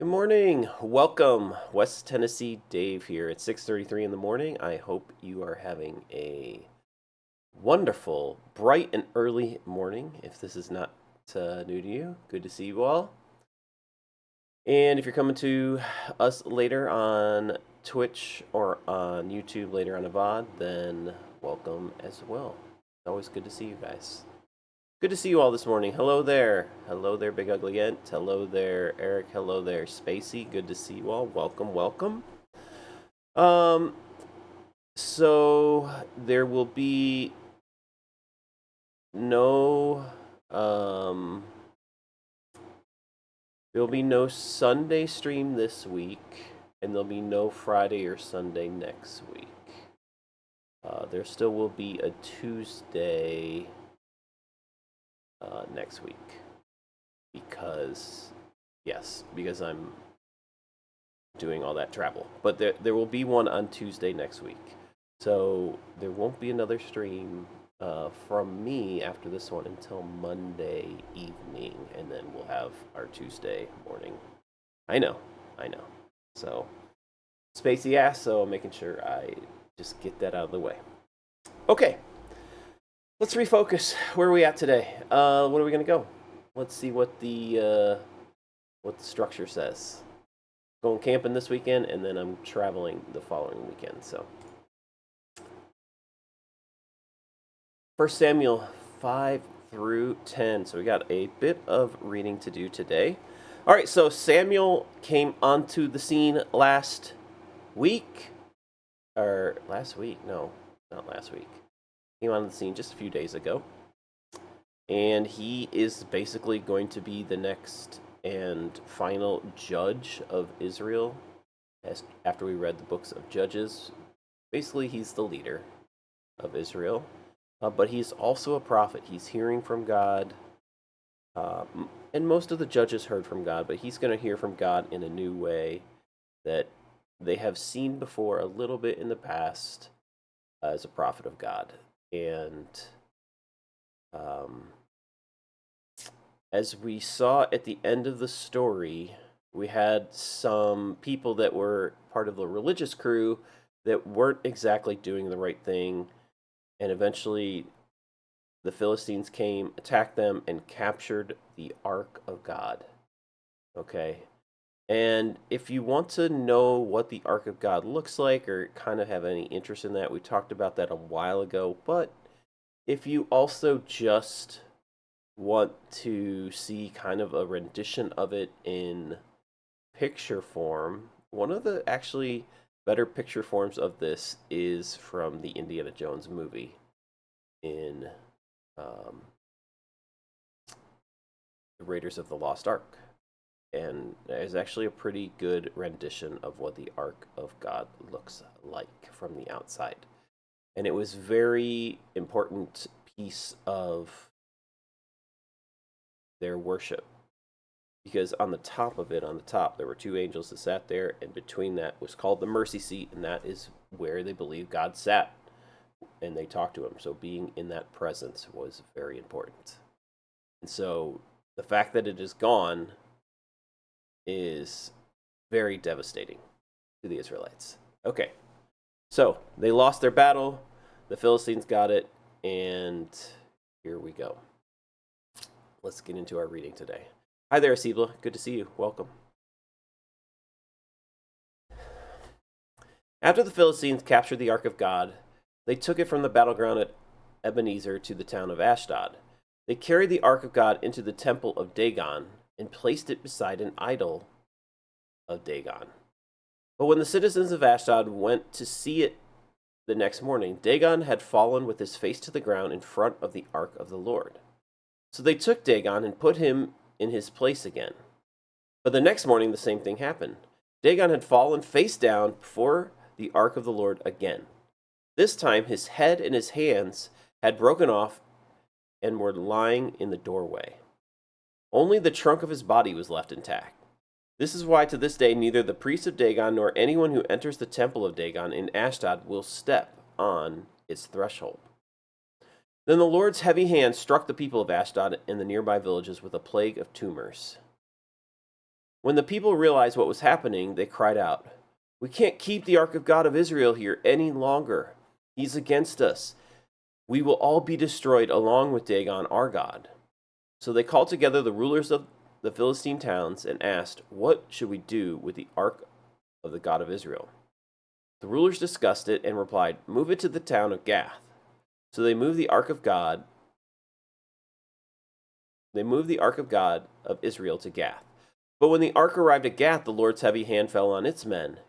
Good morning. Welcome. West Tennessee Dave here. It's 6:33 in the morning. I hope you are having a wonderful, bright and early morning. If this is not new to you, good to see you all. And if you're coming to us later on Twitch or on YouTube later on Avad, then welcome as well. Always good to see you guys. Good to see you all this morning. Hello there. Hello there, Big Ugly Ent. Hello there, Eric. Hello there, Spacey. Good to see you all. Welcome, welcome. Um, so there will be no there'll be no Sunday stream this week, and there'll be no Friday or Sunday next week. There still will be a Tuesday next week because I'm doing all that travel. But there will be one on Tuesday next week. So there won't be another stream from me after this one until Monday evening, and then we'll have our Tuesday morning. I know. So Spacey asked, so I'm making sure I just get that out of the way. Okay, let's refocus. Where are we at today? What are we gonna go? Let's see what the structure says. Going camping this weekend, and then I'm traveling the following weekend. So, 1 Samuel 5 through 10. So we got a bit of reading to do today. All right, so Samuel came onto the scene last week. Or last week? No, not last week. Came onto the scene just a few days ago. And he is basically going to be the next and final judge of Israel. As after we read the books of Judges, basically he's the leader of Israel, but he's also a prophet. He's hearing from God, and most of the judges heard from God, but he's going to hear from God in a new way that they have seen before a little bit in the past as a prophet of God. And as we saw at the end of the story, we had some people that were part of the religious crew that weren't exactly doing the right thing, and eventually the Philistines came, attacked them, and captured the Ark of God. Okay? And if you want to know what the Ark of God looks like or kind of have any interest in that, we talked about that a while ago. But if you also just want to see kind of a rendition of it in picture form, one of the actually better picture forms of this is from the Indiana Jones movie in The Raiders of the Lost Ark. And there's actually a pretty good rendition of what the Ark of God looks like from the outside. And it was very important piece of their worship, because on the top of it, there were two angels that sat there, and between that was called the mercy seat, and that is where they believe God sat, and they talked to him. So being in that presence was very important. And so the fact that it is gone is very devastating to the Israelites. Okay, so they lost their battle, the Philistines got it, and here we go. Let's get into our reading today. Hi there, Asibla. Good to see you. Welcome. After the Philistines captured the Ark of God, they took it from the battleground at Ebenezer to the town of Ashdod. They carried the Ark of God into the temple of Dagon and placed it beside an idol of Dagon. But when the citizens of Ashdod went to see it the next morning, Dagon had fallen with his face to the ground in front of the Ark of the Lord. So they took Dagon and put him in his place again. But the next morning, the same thing happened. Dagon had fallen face down before the Ark of the Lord again. This time, his head and his hands had broken off and were lying in the doorway. Only the trunk of his body was left intact. This is why to this day neither the priests of Dagon nor anyone who enters the temple of Dagon in Ashdod will step on its threshold. Then the Lord's heavy hand struck the people of Ashdod and the nearby villages with a plague of tumors. When the people realized what was happening, they cried out, "We can't keep the ark of God of Israel here any longer. He's against us. We will all be destroyed along with Dagon, our god." So they called together the rulers of the Philistine towns and asked, "What should we do with the ark of the God of Israel?" The rulers discussed it and replied, "Move it to the town of Gath." So they moved the ark of God. They moved the ark of God of Israel to Gath. But when the ark arrived at Gath, the Lord's heavy hand fell on its men,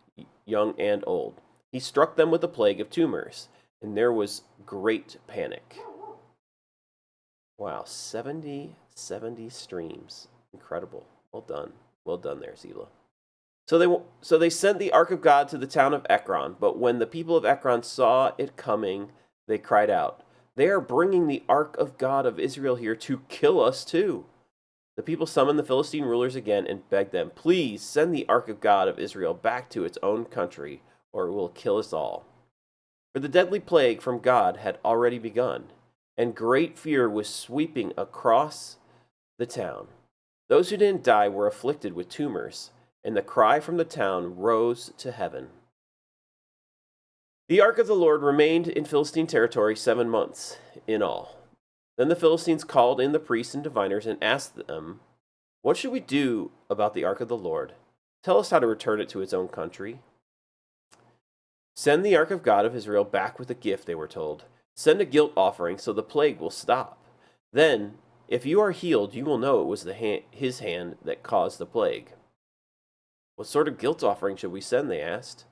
young and old. He struck them with a plague of tumors, and there was great panic. Wow, 70 streams. Incredible. Well done. Well done there, Zila. So they sent the ark of God to the town of Ekron, but when the people of Ekron saw it coming, they cried out, "They are bringing the ark of God of Israel here to kill us too." The people summoned the Philistine rulers again and begged them, "Please send the ark of God of Israel back to its own country, or it will kill us all." For the deadly plague from God had already begun, and great fear was sweeping across the town. Those who didn't die were afflicted with tumors, and the cry from the town rose to heaven. The ark of the Lord remained in Philistine territory 7 months in all. Then the Philistines called in the priests and diviners and asked them, "What should we do about the ark of the Lord? Tell us how to return it to its own country." "Send the ark of God of Israel back with a gift," they were told. "Send a guilt offering so the plague will stop. Then, if you are healed, you will know it was his hand that caused the plague." "What sort of guilt offering should we send?" they asked.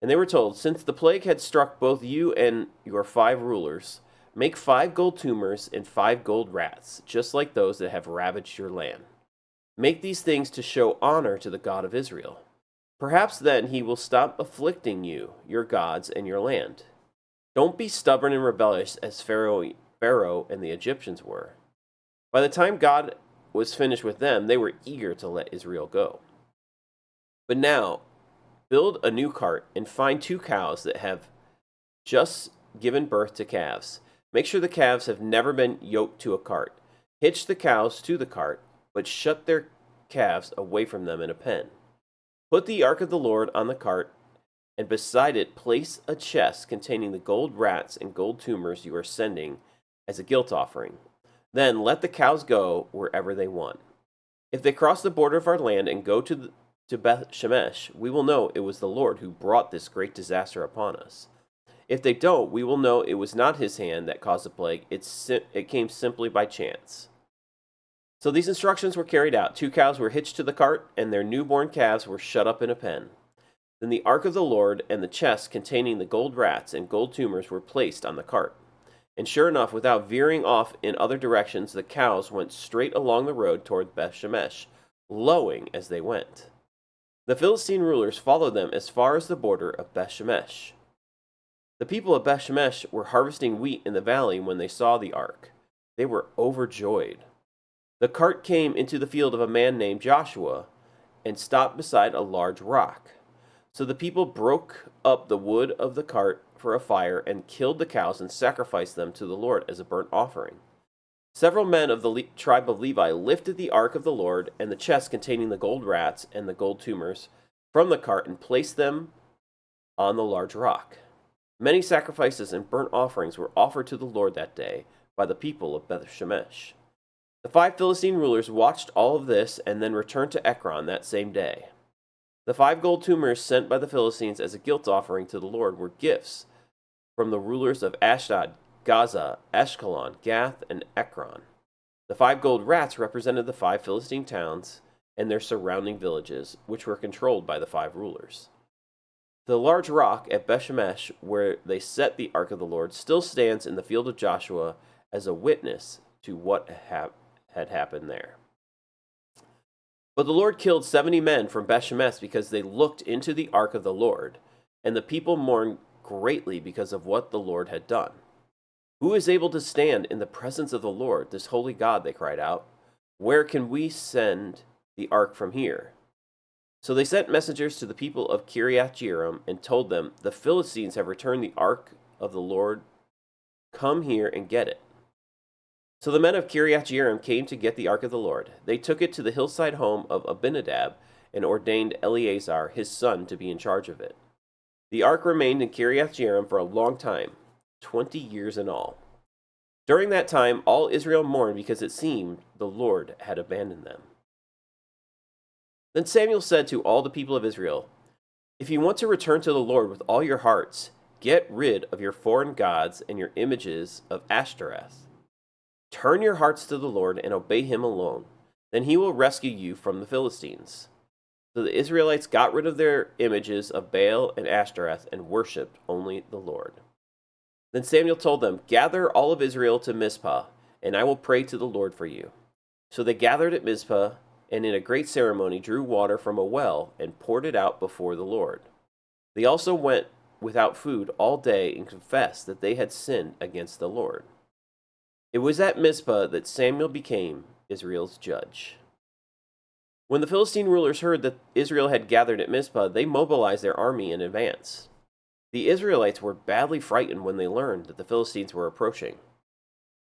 And they were told, "Since the plague had struck both you and your 5 rulers, make 5 gold tumors and 5 gold rats, just like those that have ravaged your land. Make these things to show honor to the God of Israel. Perhaps then he will stop afflicting you, your gods, and your land. Don't be stubborn and rebellious as Pharaoh and the Egyptians were." By the time God was finished with them, they were eager to let Israel go. "But now, build a new cart and find 2 cows that have just given birth to calves. Make sure the calves have never been yoked to a cart. Hitch the cows to the cart, but shut their calves away from them in a pen. Put the ark of the Lord on the cart, and beside it place a chest containing the gold rats and gold tumors you are sending as a guilt offering. Then let the cows go wherever they want. If they cross the border of our land and go to Beth Shemesh, we will know it was the Lord who brought this great disaster upon us. If they don't, we will know it was not his hand that caused the plague. It came simply by chance." So these instructions were carried out. 2 cows were hitched to the cart, and their newborn calves were shut up in a pen. Then the ark of the Lord and the chest containing the gold rats and gold tumors were placed on the cart. And sure enough, without veering off in other directions, the cows went straight along the road toward Beth Shemesh, lowing as they went. The Philistine rulers followed them as far as the border of Beth Shemesh. The people of Beth Shemesh were harvesting wheat in the valley when they saw the ark. They were overjoyed. The cart came into the field of a man named Joshua and stopped beside a large rock. So the people broke up the wood of the cart for a fire and killed the cows and sacrificed them to the Lord as a burnt offering. Several men of the tribe of Levi lifted the ark of the Lord and the chest containing the gold rats and the gold tumors from the cart and placed them on the large rock. Many sacrifices and burnt offerings were offered to the Lord that day by the people of Beth Shemesh. The 5 Philistine rulers watched all of this and then returned to Ekron that same day. The 5 gold tumors sent by the Philistines as a guilt offering to the Lord were gifts from the rulers of Ashdod, Gaza, Ashkelon, Gath, and Ekron. The 5 gold rats represented the 5 Philistine towns and their surrounding villages, which were controlled by the 5 rulers. The large rock at Beth-Shemesh, where they set the ark of the Lord, still stands in the field of Joshua as a witness to what had happened there. But the Lord killed 70 men from Beth-Shemesh because they looked into the ark of the Lord, and the people mourned greatly because of what the Lord had done. "Who is able to stand in the presence of the Lord, this holy God?" they cried out. "Where can we send the ark from here?" So they sent messengers to the people of Kiriath-Jearim and told them, "The Philistines have returned the ark of the Lord. Come here and get it." So the men of Kiriath Jearim came to get the ark of the Lord. They took it to the hillside home of Abinadab and ordained Eleazar, his son, to be in charge of it. The ark remained in Kiriath Jearim for a long time, 20 years in all. During that time, all Israel mourned because it seemed the Lord had abandoned them. Then Samuel said to all the people of Israel, "If you want to return to the Lord with all your hearts, get rid of your foreign gods and your images of Ashtoreth. Turn your hearts to the Lord and obey him alone. Then he will rescue you from the Philistines." So the Israelites got rid of their images of Baal and Ashtoreth and worshipped only the Lord. Then Samuel told them, "Gather all of Israel to Mizpah, and I will pray to the Lord for you." So they gathered at Mizpah, and in a great ceremony drew water from a well and poured it out before the Lord. They also went without food all day and confessed that they had sinned against the Lord. It was at Mizpah that Samuel became Israel's judge. When the Philistine rulers heard that Israel had gathered at Mizpah, they mobilized their army in advance. The Israelites were badly frightened when they learned that the Philistines were approaching.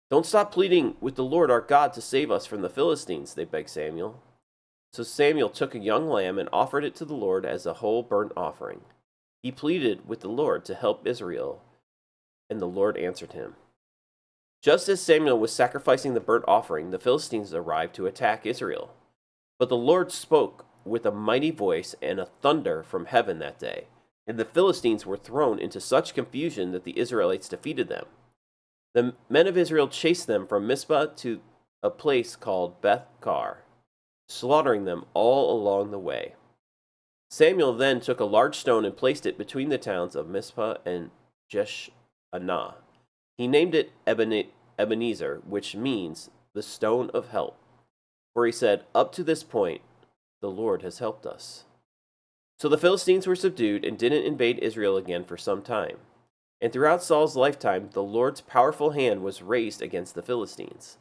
"Don't stop pleading with the Lord our God to save us from the Philistines," they begged Samuel. So Samuel took a young lamb and offered it to the Lord as a whole burnt offering. He pleaded with the Lord to help Israel, and the Lord answered him. Just as Samuel was sacrificing the burnt offering, the Philistines arrived to attack Israel. But the Lord spoke with a mighty voice and a thunder from heaven that day, and the Philistines were thrown into such confusion that the Israelites defeated them. The men of Israel chased them from Mizpah to a place called Beth-kar, slaughtering them all along the way. Samuel then took a large stone and placed it between the towns of Mizpah and Jeshanah. He named it Ebenezer, which means the stone of help. For he said, "Up to this point, the Lord has helped us." So the Philistines were subdued and didn't invade Israel again for some time. And throughout Saul's lifetime, the Lord's powerful hand was raised against the Philistines.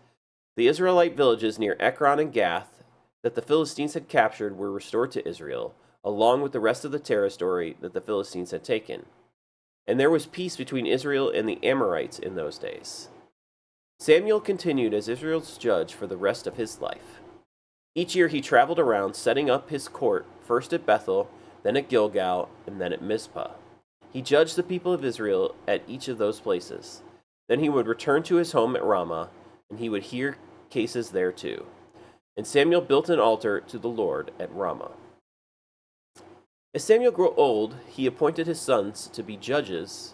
The Israelite villages near Ekron and Gath that the Philistines had captured were restored to Israel, along with the rest of the territory that the Philistines had taken. And there was peace between Israel and the Amorites in those days. Samuel continued as Israel's judge for the rest of his life. Each year he traveled around, setting up his court, first at Bethel, then at Gilgal, and then at Mizpah. He judged the people of Israel at each of those places. Then he would return to his home at Ramah, and he would hear cases there too. And Samuel built an altar to the Lord at Ramah. As Samuel grew old, he appointed his sons to be judges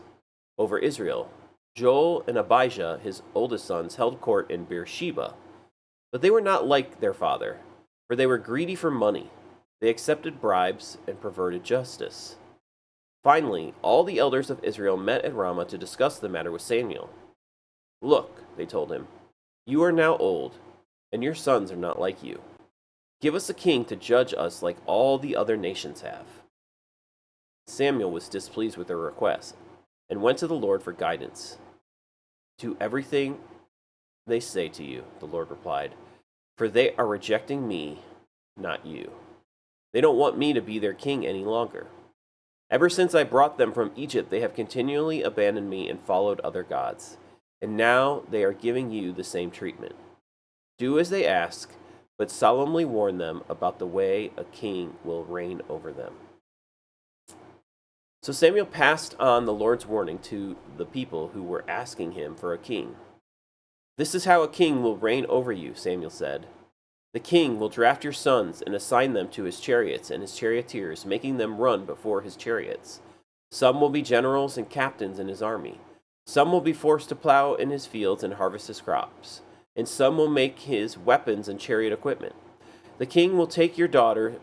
over Israel. Joel and Abijah, his oldest sons, held court in Beersheba. But they were not like their father, for they were greedy for money. They accepted bribes and perverted justice. Finally, all the elders of Israel met at Ramah to discuss the matter with Samuel. "Look," they told him, "you are now old, and your sons are not like you. Give us a king to judge us like all the other nations have." Samuel was displeased with their request and went to the Lord for guidance. "Do everything they say to you," the Lord replied, "for they are rejecting me, not you. They don't want me to be their king any longer. Ever since I brought them from Egypt, they have continually abandoned me and followed other gods, and now they are giving you the same treatment. Do as they ask, but solemnly warn them about the way a king will reign over them." So Samuel passed on the Lord's warning to the people who were asking him for a king. "This is how a king will reign over you," Samuel said. "The king will draft your sons and assign them to his chariots and his charioteers, making them run before his chariots. Some will be generals and captains in his army. Some will be forced to plow in his fields and harvest his crops, and some will make his weapons and chariot equipment. The king will take your daughters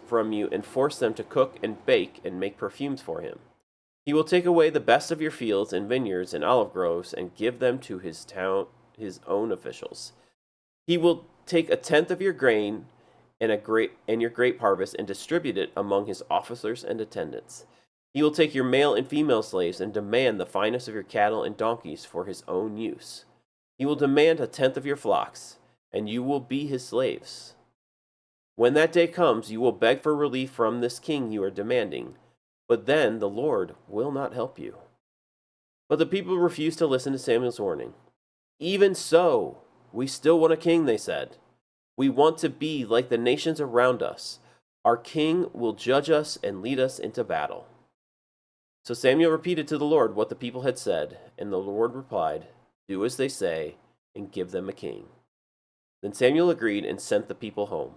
from you and force them to cook and bake and make perfumes for him. He will take away the best of your fields and vineyards and olive groves and give them to his own officials. He will take a tenth of your grain and your grape harvest and distribute it among his officers and attendants. He will take your male and female slaves and demand the finest of your cattle and donkeys for his own use. He will demand a tenth of your flocks, and you will be his slaves. When that day comes, you will beg for relief from this king you are demanding, but then the Lord will not help you." But the people refused to listen to Samuel's warning. Even so, we still want a king, they said. We want to be like the nations around us. Our king will judge us and lead us into battle. So Samuel repeated to the Lord what the people had said, and the Lord replied, Do as they say, and give them a king. Then Samuel agreed and sent the people home.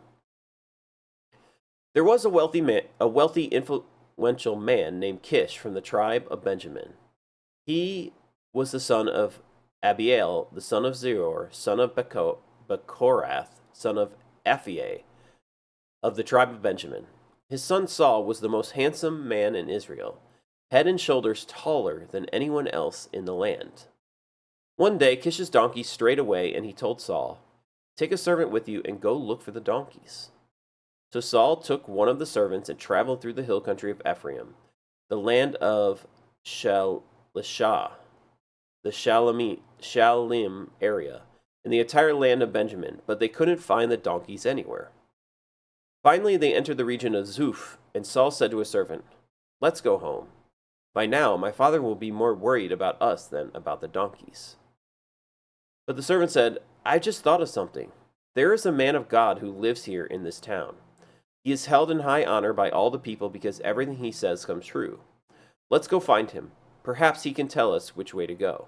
There was a wealthy, influential man named Kish from the tribe of Benjamin. He was the son of Abiel, the son of Zeror, son of Bechorath, son of Aphiah, of the tribe of Benjamin. His son Saul was the most handsome man in Israel, head and shoulders taller than anyone else in the land. One day Kish's donkey strayed away, and he told Saul, Take a servant with you and go look for the donkeys. So Saul took one of the servants and traveled through the hill country of Ephraim, the land of Shalishah, the Shalim area, and the entire land of Benjamin, but they couldn't find the donkeys anywhere. Finally, they entered the region of Zuph, and Saul said to his servant, Let's go home. By now, my father will be more worried about us than about the donkeys. But the servant said, I just thought of something. There is a man of God who lives here in this town. He is held in high honor by all the people because everything he says comes true. Let's go find him. Perhaps he can tell us which way to go.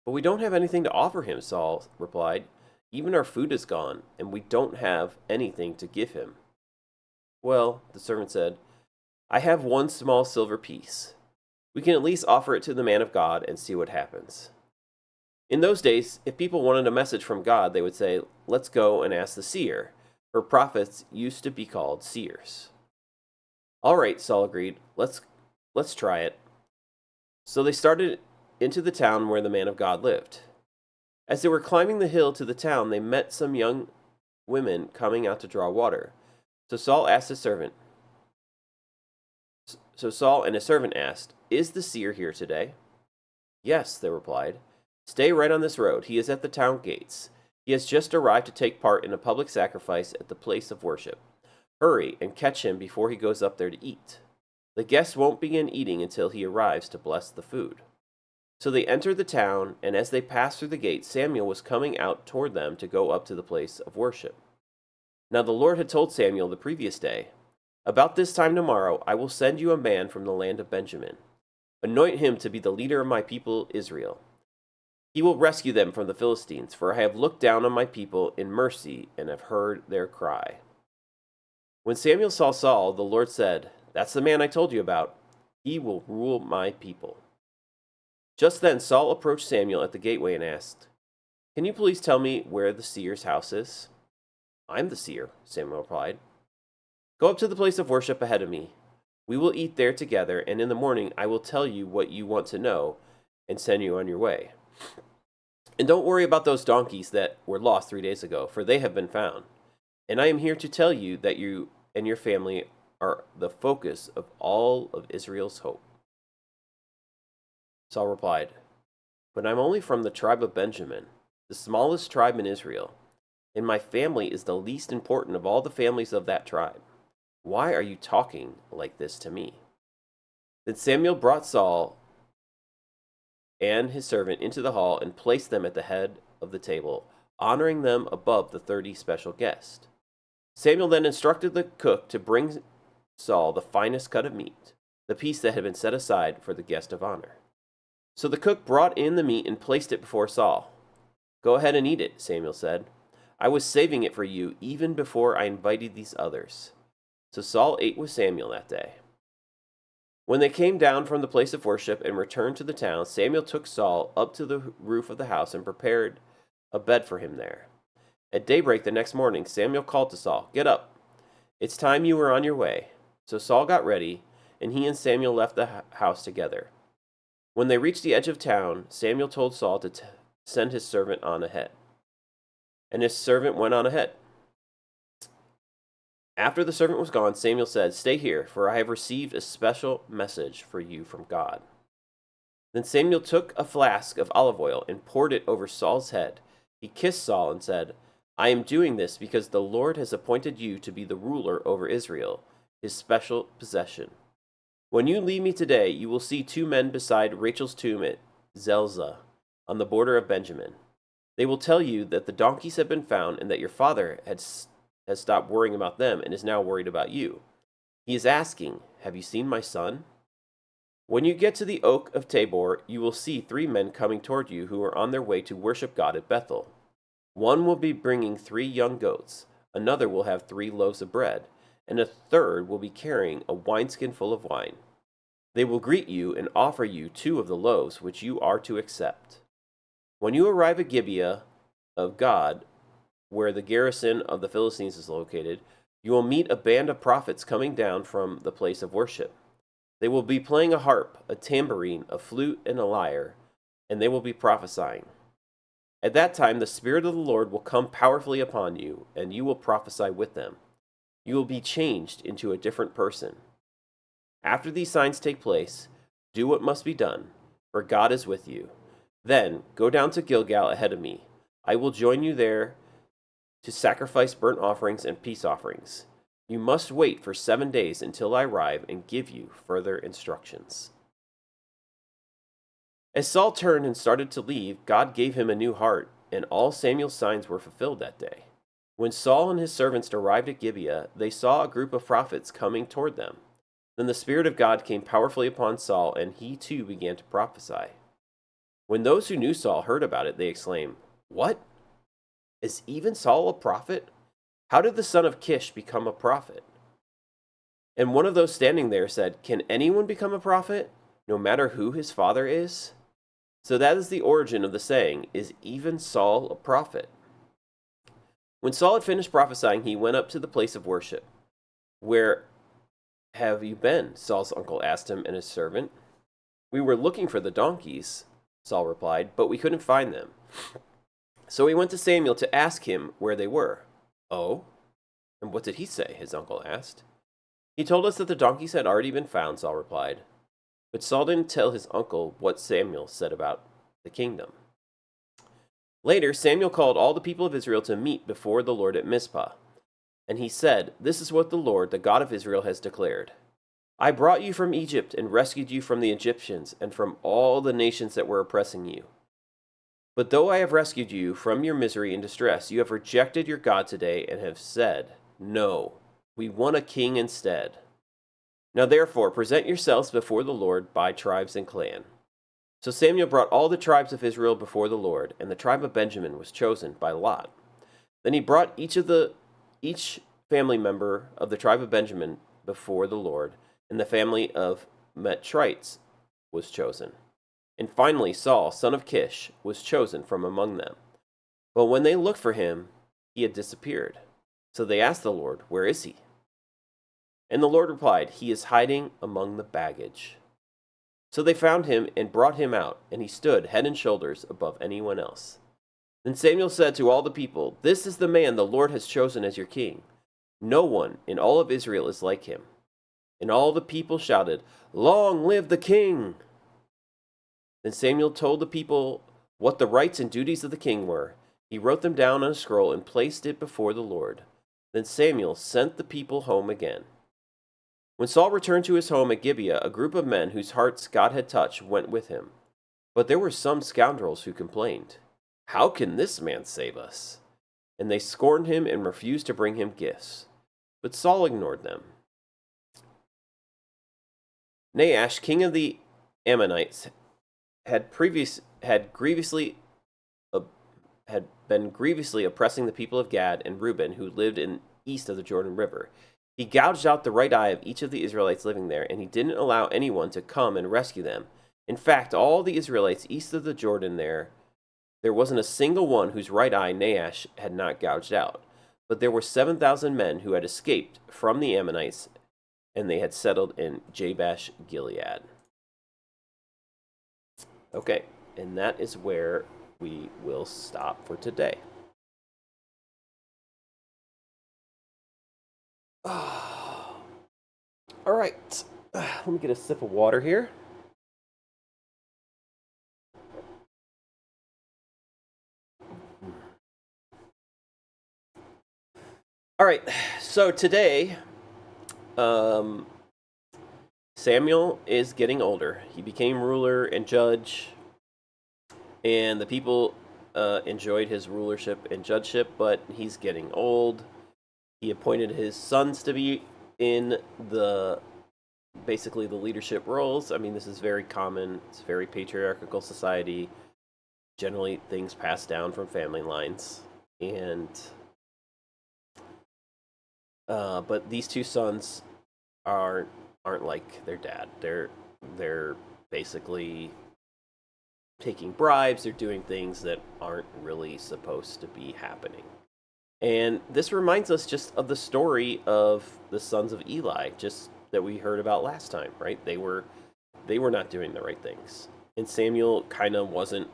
But we don't have anything to offer him, Saul replied. Even our food is gone, and we don't have anything to give him. Well, the servant said, I have one small silver piece. We can at least offer it to the man of God and see what happens. In those days, if people wanted a message from God, they would say, Let's go and ask the seer, for prophets used to be called seers. All right, Saul agreed. Let's try it. So they started into the town where the man of God lived. As they were climbing the hill to the town, they met some young women coming out to draw water. So Saul and his servant asked, Is the seer here today? Yes, they replied. Stay right on this road. He is at the town gates. He has just arrived to take part in a public sacrifice at the place of worship. Hurry and catch him before he goes up there to eat. The guests won't begin eating until he arrives to bless the food. So they entered the town, and as they passed through the gate, Samuel was coming out toward them to go up to the place of worship. Now the Lord had told Samuel the previous day, About this time tomorrow I will send you a man from the land of Benjamin. Anoint him to be the leader of my people Israel. He will rescue them from the Philistines, for I have looked down on my people in mercy and have heard their cry. When Samuel saw Saul, the Lord said, That's the man I told you about. He will rule my people. Just then Saul approached Samuel at the gateway and asked, Can you please tell me where the seer's house is? I'm the seer, Samuel replied. Go up to the place of worship ahead of me. We will eat there together, and in the morning I will tell you what you want to know and send you on your way. And don't worry about those donkeys that were lost 3 days ago, for they have been found. And I am here to tell you that you and your family are the focus of all of Israel's hope. Saul replied, But I'm only from the tribe of Benjamin, the smallest tribe in Israel, and my family is the least important of all the families of that tribe. Why are you talking like this to me? Then Samuel brought Saul and his servant into the hall and placed them at the head of the table, honoring them above the 30 special guests. Samuel then instructed the cook to bring Saul the finest cut of meat, the piece that had been set aside for the guest of honor. So the cook brought in the meat and placed it before Saul. Go ahead and eat it, Samuel said. I was saving it for you even before I invited these others. So Saul ate with Samuel that day. When they came down from the place of worship and returned to the town, Samuel took Saul up to the roof of the house and prepared a bed for him there. At daybreak the next morning, Samuel called to Saul, Get up. It's time you were on your way. So Saul got ready, and he and Samuel left the house together. When they reached the edge of town, Samuel told Saul to send his servant on ahead. And his servant went on ahead. After the servant was gone, Samuel said, Stay here, for I have received a special message for you from God. Then Samuel took a flask of olive oil and poured it over Saul's head. He kissed Saul and said, I am doing this because the Lord has appointed you to be the ruler over Israel, his special possession. When you leave me today, you will see 2 men beside Rachel's tomb at Zelzah. on the border of Benjamin. They will tell you that the donkeys have been found and that your father has stopped worrying about them and is now worried about you. He is asking, 'Have you seen my son?' When you get to the oak of Tabor, you will see 3 men coming toward you who are on their way to worship God at Bethel. One will be bringing 3 young goats, another will have 3 loaves of bread, and a third will be carrying a wineskin full of wine. They will greet you and offer you 2 of the loaves which you are to accept. When you arrive at Gibeah of God, where the garrison of the Philistines is located, you will meet a band of prophets coming down from the place of worship. They will be playing a harp, a tambourine, a flute, and a lyre, and they will be prophesying. At that time, the Spirit of the Lord will come powerfully upon you, and you will prophesy with them. You will be changed into a different person. After these signs take place, do what must be done, for God is with you. Then go down to Gilgal ahead of me. I will join you there to sacrifice burnt offerings and peace offerings. You must wait for 7 days until I arrive and give you further instructions." As Saul turned and started to leave, God gave him a new heart, and all Samuel's signs were fulfilled that day. When Saul and his servants arrived at Gibeah, they saw a group of prophets coming toward them. Then the Spirit of God came powerfully upon Saul, and he too began to prophesy. When those who knew Saul heard about it, they exclaimed, "What? Is even Saul a prophet? How did the son of Kish become a prophet?" And one of those standing there said, "Can anyone become a prophet, no matter who his father is?" So that is the origin of the saying, "Is even Saul a prophet?" When Saul had finished prophesying, he went up to the place of worship. "Where have you been?" Saul's uncle asked him and his servant. "We were looking for the donkeys," Saul replied, "but we couldn't find them." So he went to Samuel to ask him where they were. "Oh? And what did he say?" his uncle asked. "He told us that the donkeys had already been found," Saul replied. But Saul didn't tell his uncle what Samuel said about the kingdom. Later, Samuel called all the people of Israel to meet before the Lord at Mizpah. And he said, "This is what the Lord, the God of Israel, has declared. I brought you from Egypt and rescued you from the Egyptians and from all the nations that were oppressing you. But though I have rescued you from your misery and distress, you have rejected your God today and have said, 'No, we want a king instead.' Now therefore, present yourselves before the Lord by tribes and clan." So Samuel brought all the tribes of Israel before the Lord, and the tribe of Benjamin was chosen by lot. Then he brought each family member of the tribe of Benjamin before the Lord, and the family of Metrites was chosen. And finally Saul, son of Kish, was chosen from among them. But when they looked for him, he had disappeared. So they asked the Lord, "Where is he?" And the Lord replied, "He is hiding among the baggage." So they found him and brought him out, and he stood head and shoulders above anyone else. Then Samuel said to all the people, "This is the man the Lord has chosen as your king. No one in all of Israel is like him." And all the people shouted, "Long live the king!" Then Samuel told the people what the rights and duties of the king were. He wrote them down on a scroll and placed it before the Lord. Then Samuel sent the people home again. When Saul returned to his home at Gibeah, a group of men whose hearts God had touched went with him. But there were some scoundrels who complained, "How can this man save us?" And they scorned him and refused to bring him gifts. But Saul ignored them. Nahash, king of the Ammonites, had been grievously oppressing the people of Gad and Reuben who lived east of the Jordan River. He gouged out the right eye of each of the Israelites living there, and he didn't allow anyone to come and rescue them. In fact, all the Israelites east of the Jordan there wasn't a single one whose right eye Nahash had not gouged out. But there were 7,000 men who had escaped from the Ammonites, and they had settled in Jabesh Gilead. Okay, and that is where we will stop for today. All right, let me get a sip of water here. All right, so today, Samuel is getting older. He became ruler and judge. And the people enjoyed his rulership and judgeship, but he's getting old. He appointed his sons to be in the basically the leadership roles. I mean, this is very common. It's a very patriarchal society. Generally, things pass down from family lines, and but these two sons aren't like their dad. They're basically taking bribes. They're doing things that aren't really supposed to be happening. And this reminds us just of the story of the sons of Eli, just that we heard about last time, right? They were not doing the right things. And Samuel kind of wasn't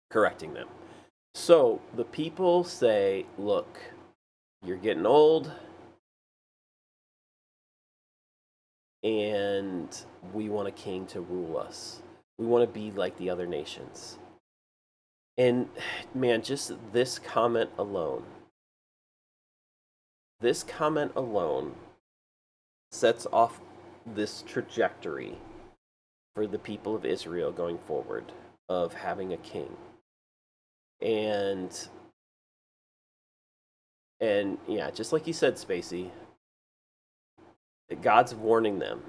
correcting them. So the people say, look, you're getting old, and we want a king to rule us. We want to be like the other nations. And man, just this comment alone sets off this trajectory for the people of Israel going forward of having a king. And yeah, just like you said, Spacey, God's warning them.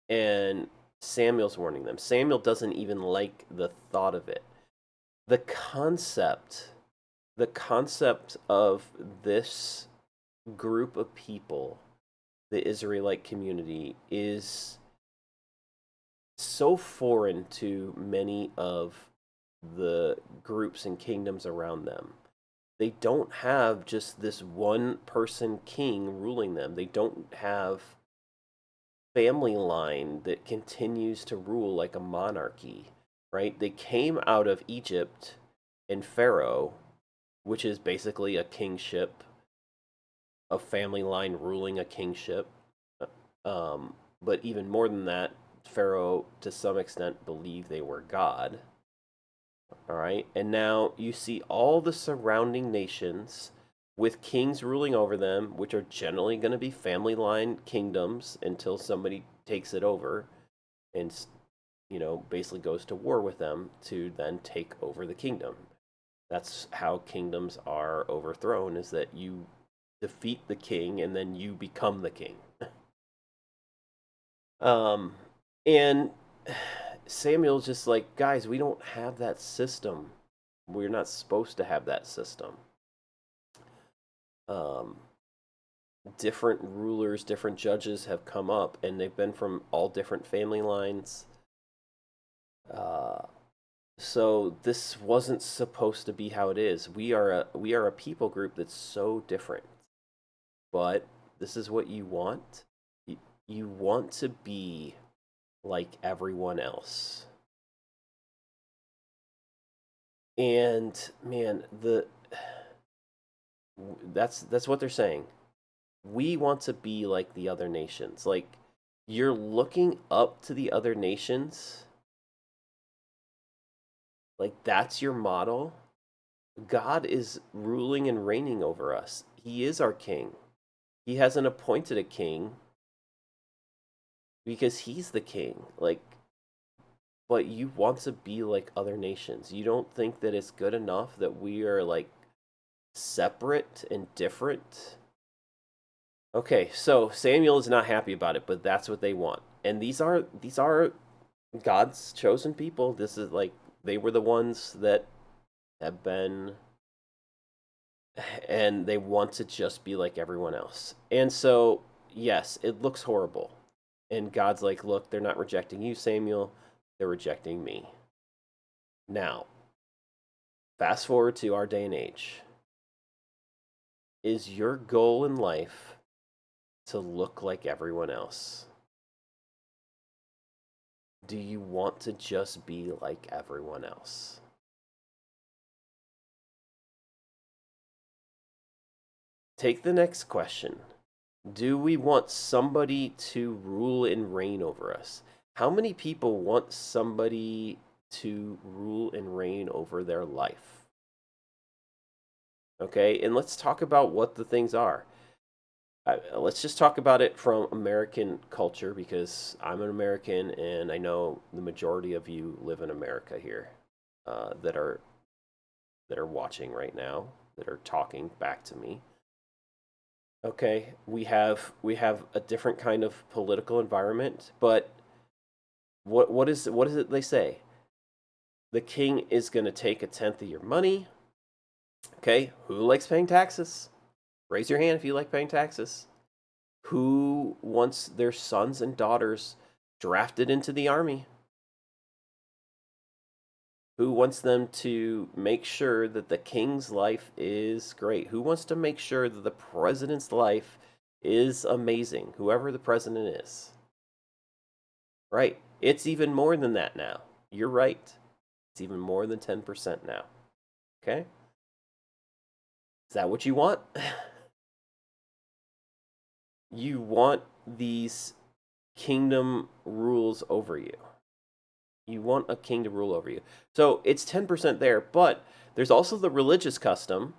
And Samuel's warning them. Samuel doesn't even like the thought of it. The concept of this group of people, the Israelite community, is so foreign to many of the groups and kingdoms around them. They don't have just this one person king ruling them. They don't have family line that continues to rule like a monarchy, right? They came out of Egypt and Pharaoh, which is basically a kingship, a family line ruling a kingship. But even more than that, Pharaoh, to some extent, believed they were God. All right. And now you see all the surrounding nations with kings ruling over them, which are generally going to be family line kingdoms until somebody takes it over and, basically goes to war with them to then take over the kingdom. That's how kingdoms are overthrown, is that you defeat the king and then you become the king. And Samuel's just like, guys, we don't have that system. We're not supposed to have that system. Different rulers, different judges have come up, and they've been from all different family lines. So this wasn't supposed to be how it is. We are a people group that's so different. But this is what you want. You want to be like everyone else. And man, that's what they're saying. We want to be like the other nations. Like, you're looking up to the other nations. Like, that's your model. God is ruling and reigning over us. He is our king. He hasn't appointed a king because he's the king. Like, but you want to be like other nations. You don't think that it's good enough that we are like separate and different? Okay, so Samuel is not happy about it, but that's what they want. And these are God's chosen people. This is like, they were the ones that have been, and they want to just be like everyone else. And so, yes, it looks horrible. And God's like, look, they're not rejecting you, Samuel. They're rejecting me. Now, fast forward to our day and age. Is your goal in life to look like everyone else? Do you want to just be like everyone else? Take the next question. Do we want somebody to rule and reign over us? How many people want somebody to rule and reign over their life? Okay, and let's talk about what the things are. let's just talk about it from American culture because I'm an American and I know the majority of you live in America here, that are watching right now, that are talking back to me. Okay, we have a different kind of political environment, but what is it they say? The king is going to take a tenth of your money. Okay, who likes paying taxes? Raise your hand if you like paying taxes. Who wants their sons and daughters drafted into the army? Who wants them to make sure that the king's life is great? Who wants to make sure that the president's life is amazing? Whoever the president is. Right. It's even more than that now. You're right. It's even more than 10% now. Okay? Is that what you want? You want these kingdom rules over you. You want a king to rule over you. So it's 10% there, but there's also the religious custom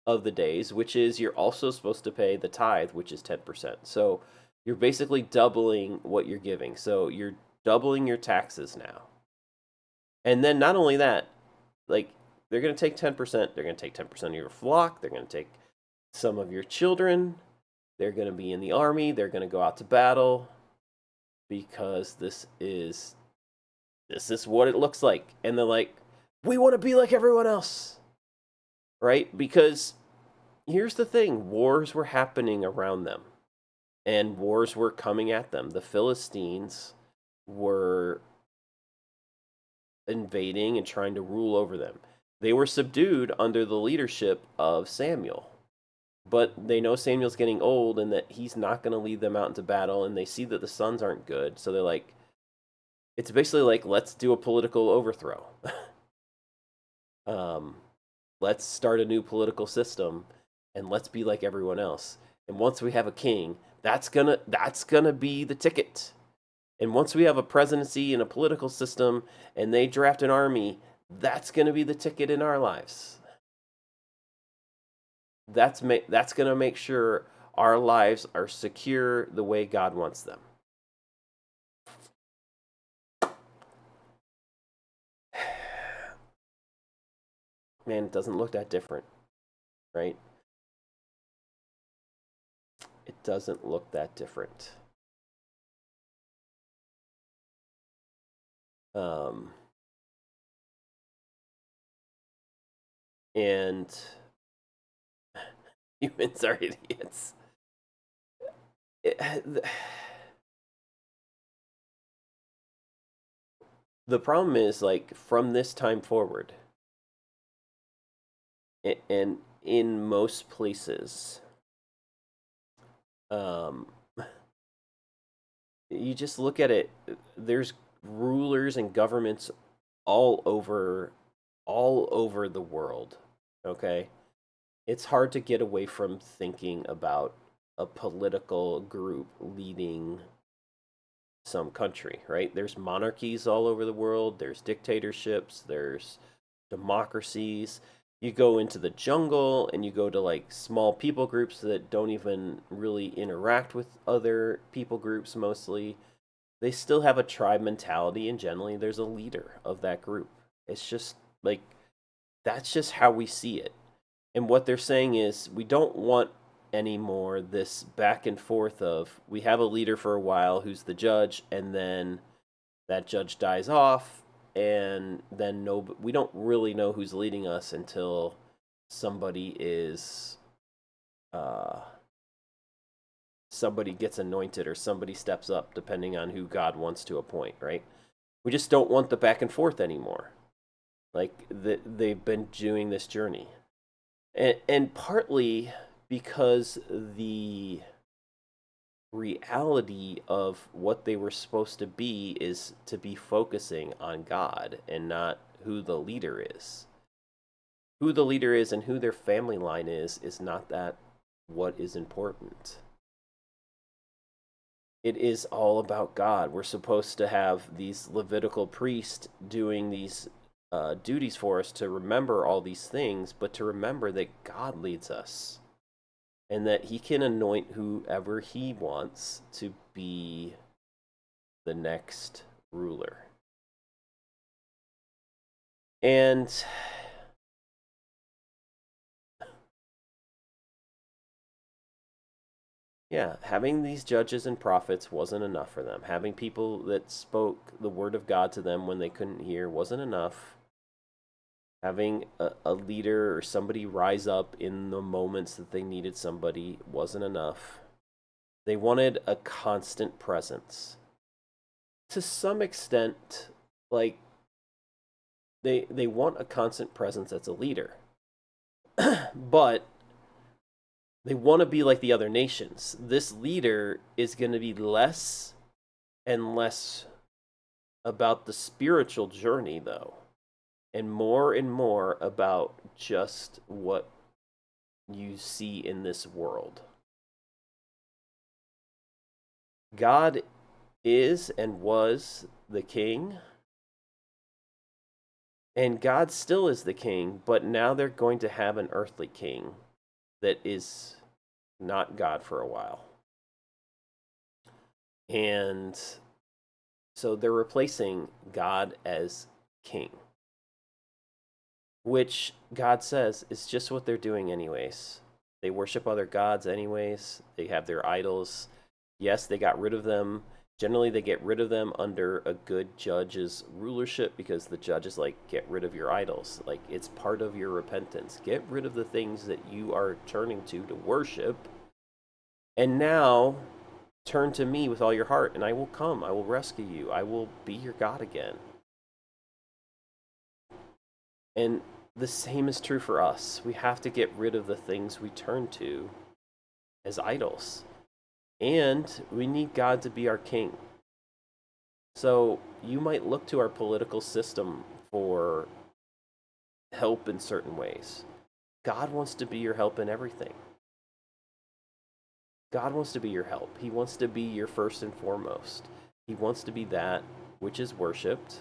of the days, which is you're also supposed to pay the tithe, which is 10%. So you're basically doubling what you're giving. So you're doubling your taxes now. And then not only that, like they're going to take 10%, they're going to take 10% of your flock, they're going to take some of your children, they're going to be in the army, they're going to go out to battle because this is what it looks like. And they're like, we want to be like everyone else. Right? Because here's the thing, wars were happening around them. And wars were coming at them. The Philistines were invading and trying to rule over them. They were subdued under the leadership of Samuel. But they know Samuel's getting old and that he's not going to lead them out into battle. And they see that the sons aren't good. So they're like, it's basically like, let's do a political overthrow. Let's start a new political system and let's be like everyone else. And once we have a king, that's gonna be the ticket. And once we have a presidency and a political system and they draft an army, that's gonna be the ticket in our lives. That's gonna make sure our lives are secure the way God wants them. Man, it doesn't look that different, right? It doesn't look that different. And humans are idiots. The problem is, like, from this time forward, and in most places, you just look at it, there's rulers and governments all over the world. Okay, it's hard to get away from thinking about a political group leading some country, right? There's monarchies all over the world, there's dictatorships, there's democracies. You go into the jungle and you go to like small people groups that don't even really interact with other people groups mostly. They still have a tribe mentality, and generally there's a leader of that group. It's just like, that's just how we see it. And what they're saying is, we don't want anymore this back and forth of, we have a leader for a while who's the judge, and then that judge dies off, and then we don't really know who's leading us until somebody gets anointed or somebody steps up, depending on who God wants to appoint, right? We just don't want the back and forth anymore. Like, they've been doing this journey. And partly because the reality of what they were supposed to be is to be focusing on God and not who the leader is. Who the leader is and who their family line is not that what is important. It is all about God. We're supposed to have these Levitical priests doing these duties for us to remember all these things, but to remember that God leads us. and that he can anoint whoever he wants to be the next ruler. And yeah, having these judges and prophets wasn't enough for them. Having people that spoke the word of God to them when they couldn't hear wasn't enough. Having a leader or somebody rise up in the moments that they needed somebody wasn't enough. They wanted a constant presence. To some extent, like they want a constant presence as a leader. But they want to be like the other nations. This leader is going to be less and less about the spiritual journey, though, and more about just what you see in this world. God is and was the king, and God still is the king, but now they're going to have an earthly king that is not God for a while. And so they're replacing God as king, which God says is just what they're doing anyways. They worship other gods anyways. They have their idols. Yes, they got rid of them. Generally, they get rid of them under a good judge's rulership, because the judge is like, get rid of your idols. Like, it's part of your repentance. Get rid of the things that you are turning to worship. And now turn to me with all your heart, and I will come. I will rescue you. I will be your God again. And the same is true for us. We have to get rid of the things we turn to as idols. And we need God to be our king. So you might look to our political system for help in certain ways. God wants to be your help in everything. God wants to be your help. He wants to be your first and foremost. He wants to be that which is worshipped.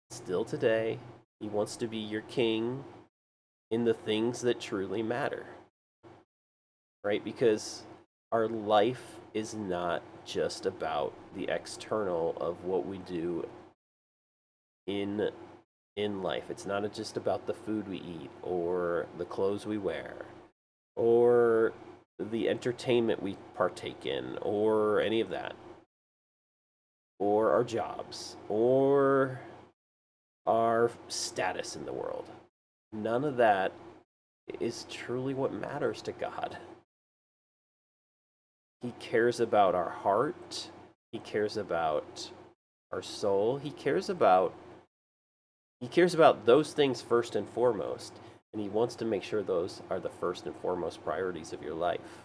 Still today, he wants to be your king in the things that truly matter. Right? Because our life is not just about the external of what we do in life. It's not just about the food we eat or the clothes we wear or the entertainment we partake in or any of that, or our jobs or our status in the world. None of that is truly what matters to God. He cares about our heart. He cares about our soul. He cares about those things first and foremost, and he wants to make sure those are the first and foremost priorities of your life.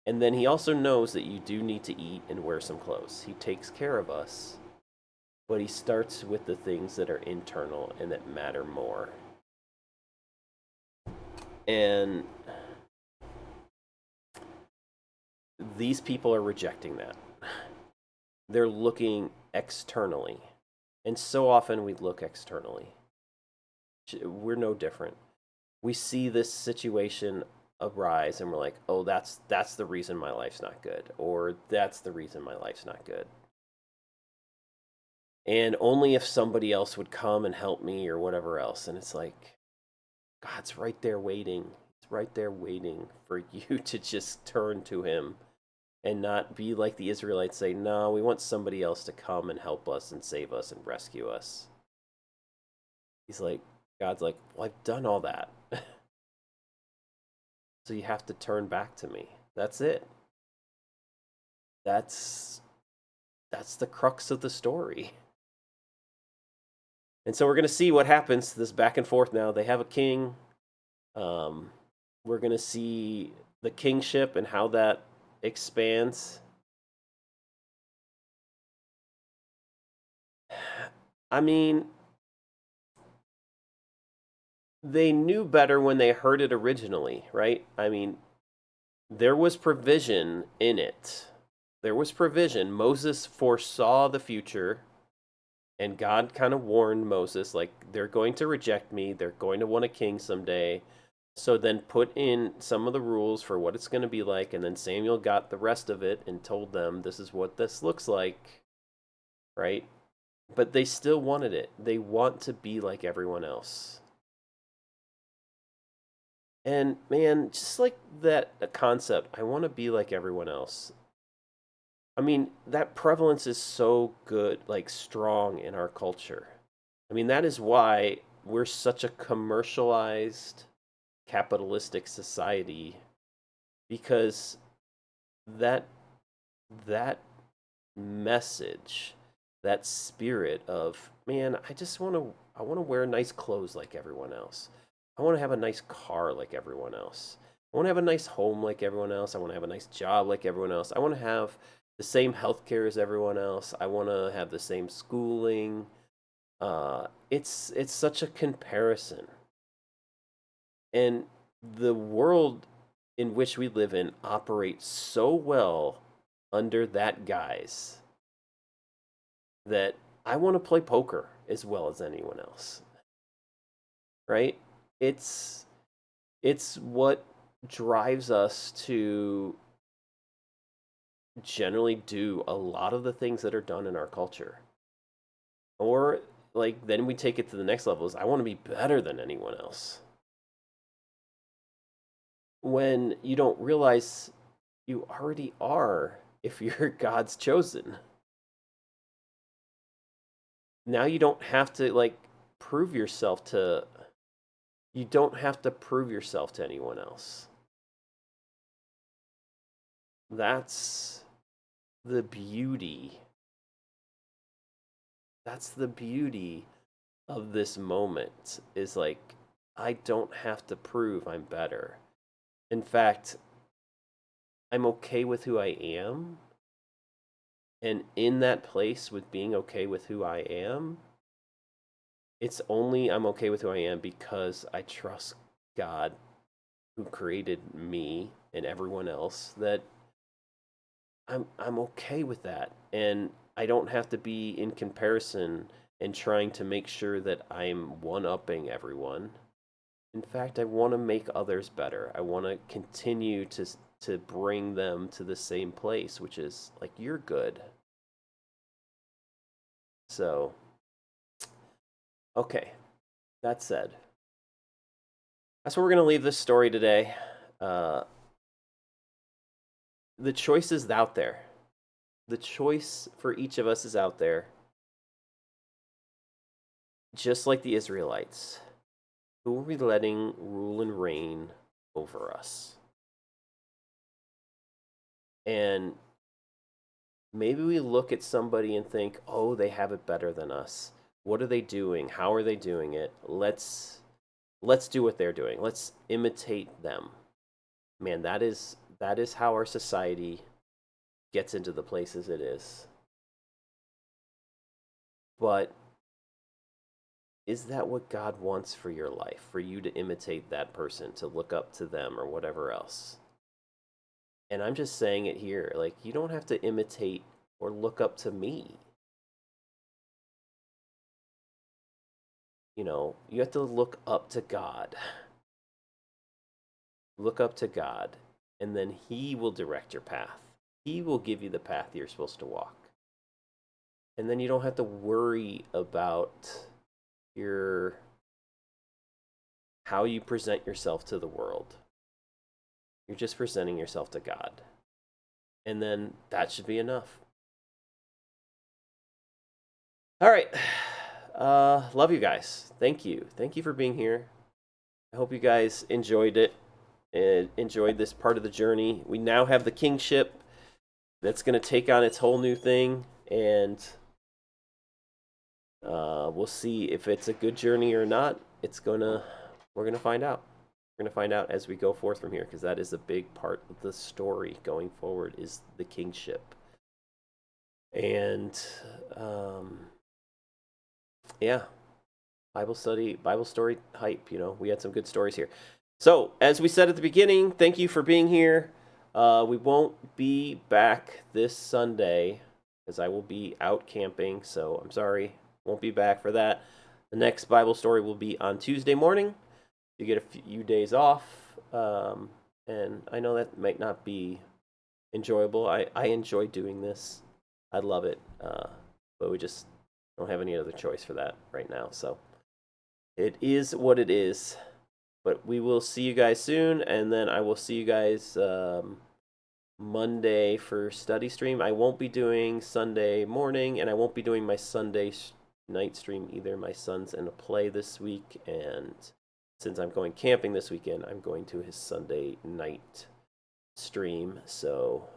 And then he also knows that you do need to eat and wear some clothes. He takes care of us, but he starts with the things that are internal and that matter more. And these people are rejecting that. They're looking externally. And so often we look externally. We're no different. We see this situation arise and we're like, oh, that's the reason my life's not good. Or that's the reason my life's not good. And only if somebody else would come and help me or whatever else. And it's like, God's right there waiting. He's right there waiting for you to just turn to him and not be like the Israelites, say, no, we want somebody else to come and help us and save us and rescue us. He's like, God's like, well, I've done all that. So you have to turn back to me. That's it. That's the crux of the story. And so we're going to see what happens, this back and forth now. They have a king. We're going to see the kingship and how that expands. I mean, they knew better when they heard it originally, right? I mean, there was provision in it. There was provision. Moses foresaw the future, and God kind of warned Moses, like, they're going to reject me. They're going to want a king someday. So then put in some of the rules for what it's going to be like, and then Samuel got the rest of it and told them this is what this looks like, right? But they still wanted it. They want to be like everyone else. And man, just like that concept, I want to be like everyone else. I mean, that prevalence is so good, like strong in our culture. I mean, that is why we're such a commercialized, capitalistic society, because that that message, that spirit of, man, I want to wear nice clothes like everyone else. I want to have a nice car like everyone else. I want to have a nice home like everyone else. I want to have a nice job like everyone else. I want to have the same health care as everyone else. I want to have the same schooling. It's such a comparison, and the world in which we live in operates so well under that guise that I want to play poker as well as anyone else, right? It's it's what drives us to generally do a lot of the things that are done in our culture. Or like then we take it to the next level is I want to be better than anyone else. When you don't realize you already are if you're God's chosen. Now you don't have to like prove yourself to you don't have to prove yourself to anyone else. That's the beauty. That's the beauty of this moment is like I don't have to prove I'm better. In fact, I'm okay with who I am. And in that place with being okay with who I am, it's only I'm okay with who I am because I trust God who created me and everyone else that I'm okay with that. And I don't have to be in comparison and trying to make sure that I'm one-upping everyone. In fact, I want to make others better. I want to continue to bring them to the same place, which is like you're good. So, okay. That said, that's where we're going to leave this story today. Uh, the choice is out there. The choice for each of us is out there. Just like the Israelites. Who are we letting rule and reign over us? And maybe we look at somebody and think, oh, they have it better than us. What are they doing? How are they doing it? Let's do what they're doing. Let's imitate them. Man, that is how our society gets into the places it is. But is that what God wants for your life? For you to imitate that person, to look up to them or whatever else? And I'm just saying it here. Like, you don't have to imitate or look up to me. You have to look up to God. Look up to God, and then He will direct your path. He will give you the path you're supposed to walk. And then you don't have to worry about your how you present yourself to the world. You're just presenting yourself to God. And then that should be enough. All right. Love you guys. Thank you. Thank you for being here. I hope you guys enjoyed it and enjoyed this part of the journey. We now have the kingship that's going to take on its whole new thing. And we'll see if it's a good journey or not. We're gonna find out. We're gonna find out as we go forth from here, because that is a big part of the story going forward is the kingship. And yeah, Bible study, Bible story hype. We had some good stories here. So as we said at the beginning, thank you for being here. We won't be back this Sunday because I will be out camping. So I'm sorry, won't be back for that. The next Bible story will be on Tuesday morning. you get a few days off. And I know that might not be enjoyable. I enjoy doing this. I love it. But we just don't have any other choice for that right now. So it is what it is. But we will see you guys soon, and then I will see you guys Monday for study stream. I won't be doing Sunday morning, and I won't be doing my Sunday night stream either. My son's in a play this week, and since I'm going camping this weekend, I'm going to his Sunday night stream. So,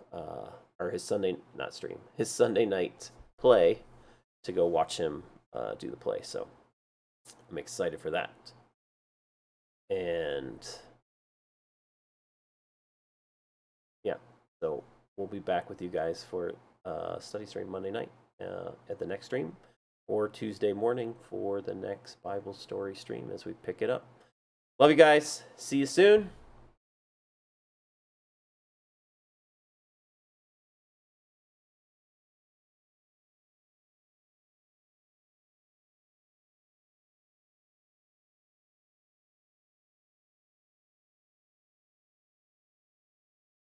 or his Sunday, not stream, his Sunday night play to go watch him do the play. So I'm excited for that. And yeah, so we'll be back with you guys for study stream Monday night at the next stream, or Tuesday morning for the next Bible story stream as we pick it up. Love you guys. See you soon.